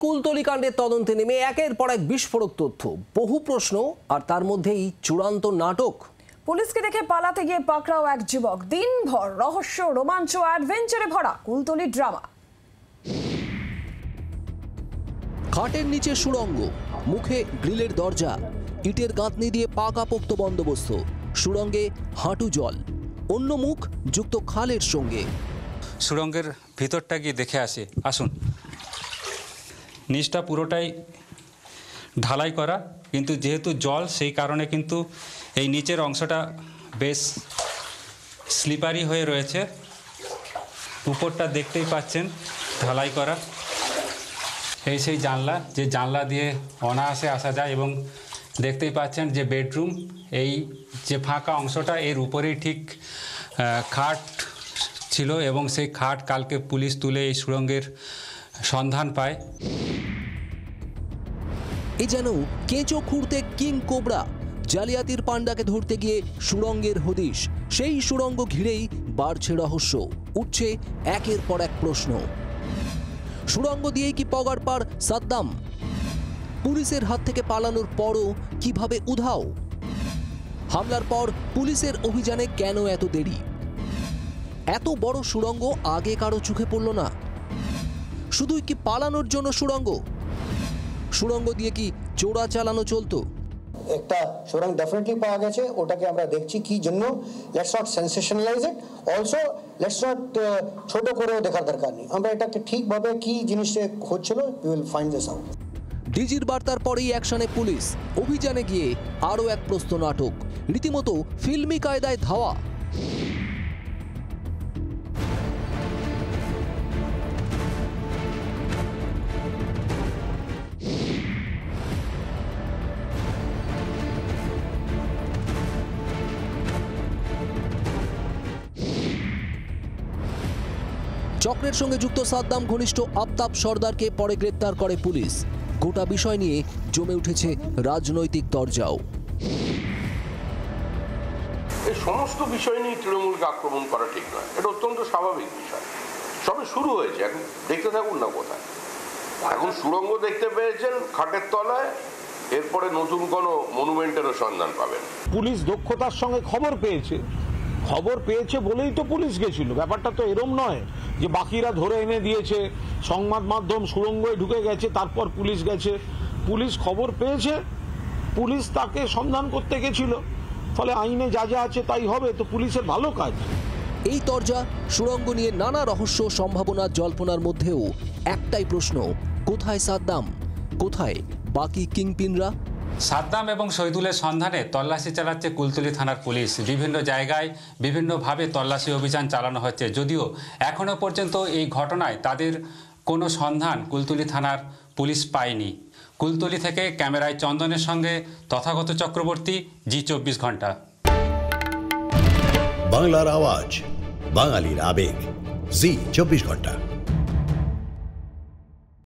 কুলতলি কাণ্ডের তদন্তে নেমে একের পর এক বিস্ফোরক তথ্য, বহু প্রশ্ন আর তার মধ্যেই চূড়ান্ত নাটক। পুলিশকে দেখে পালাতে গিয়ে পাকড়াও এক যুবক। দিনভর রহস্য, রোমাঞ্চ, অ্যাডভেঞ্চারে ভরা কুলতলি ড্রামা। খাটের নিচে সুড়ঙ্গ, মুখে গ্রিলের দরজা, ইটের গাঁথনি দিয়ে পাকাপোক্ত বন্দোবস্ত, সুড়ঙ্গে হাঁটু জল, অন্য মুখ যুক্ত খালের সঙ্গে। সুড়ঙ্গের ভিতরটা গিয়ে দেখে আসি, আসুন। নিচটা পুরোটাই ঢালাই করা, কিন্তু যেহেতু জল সেই কারণে কিন্তু এই নিচের অংশটা বেশ স্লিপারি হয়ে রয়েছে। উপরটা দেখতেই পাচ্ছেন ঢালাই করা। এই সেই জানলা, যে জানলা দিয়ে অনায়াসে আসা যায়, এবং দেখতেই পাচ্ছেন যে বেডরুম, এই যে ফাঁকা অংশটা এর উপরেই ঠিক খাট ছিল, এবং সেই খাট কালকে পুলিশ তুলে এই সুড়ঙ্গের সন্ধান পায়। এ যেন কেঁচো খুঁড়তে কিং কোবরা, জালিয়াতির পান্ডাকে ধরতে গিয়ে সুড়ঙ্গের হদিশ। সেই সুড়ঙ্গ ঘিরেই বাড়ছে রহস্য, উঠছে একের পর এক প্রশ্ন। সুড়ঙ্গ দিয়েই কি পগার পার সাদ্দাম? পুলিশের হাত থেকে পালানোর পরও কিভাবে উধাও? হামলার পর পুলিশের অভিযানে কেন এত দেরি? এত বড় সুড়ঙ্গ আগে কারো চোখে পড়ল না? শুধুই কি পালানোর জন্য সুড়ঙ্গ? সুড়ঙ্গ দিয়ে কি চোরা চালানো চলতো? একটা সুড়ঙ্গ ডেফিনেটলি পাওয়া গেছে, ওটাকে আমরা দেখছি কি জন্য। Let's not sensationalise it, also let's not ছোট করেও দেখার দরকার নেই। আমরা এটাকে ঠিকভাবে কি জিনিসে হচ্ছিল, we will find this out. ডিজির বার্তার পরেই অ্যাকশনে পুলিশ, অভিযানে গিয়ে আরও এক প্রস্ত নাটক, রীতিমতো ফিল্মি কায়দায় ধাওয়া। চক্রের সঙ্গে যুক্ত সাদ্দাম ঘনিষ্ঠ আফতাব সর্দারকে পরে গ্রেপ্তার করে পুলিশ। গোটা বিষয় নিয়ে জমে উঠেছে রাজনৈতিক তরজাও। এই সমস্ত বিষয় নিয়ে তৃণমূলকে আক্রমণ করা ঠিক নয়, এটা অত্যন্ত স্বাভাবিক বিষয়। সবে শুরু হয়েছে, এখন দেখতে থাকুন না কোথায়। এখন সুড়ঙ্গ দেখতে পেয়েছেন খাটের তলায়, এরপরে নতুন কোনো মনুমেন্টেরও সন্ধান পাবেন। পুলিশ দক্ষতার সঙ্গে খবর পেয়েছে বলেই তো পুলিশ গেছিল। ব্যাপারটা তো এরম নয় যে বাকিরা ধরে এনে দিয়েছে, সংবাদ মাধ্যম সুড়ঙ্গে ঢুকে গেছে, তারপর পুলিশ গেছে। পুলিশ খবর পেয়েছে, পুলিশ তাকে সন্ধান করতে গেছিল, ফলে আইনে যা যা আছে তাই হবে। তো পুলিশের ভালো কাজ। এই তরজা সুড়ঙ্গ নিয়ে নানা রহস্য, সম্ভাবনা, জল্পনার মধ্যেও একটাই প্রশ্ন, কোথায় সাদ্দাম? কোথায় বাকি কিংপিনরা? সাদ্দাম এবং শহীদুলের সন্ধানে তল্লাশি চালাচ্ছে কুলতলি থানার পুলিশ। বিভিন্ন জায়গায় বিভিন্নভাবে তল্লাশি অভিযান চালানো হচ্ছে, যদিও এখনও পর্যন্ত এই ঘটনায় তাদের কোনো সন্ধান কুলতলি থানার পুলিশ পায়নি। কুলতলি থেকে ক্যামেরায় চন্দনের সঙ্গে তথাগত চক্রবর্তী, জি24 ঘন্টা। বাংলার আওয়াজ, বাঙালির আবেগ, জি24 ঘন্টা।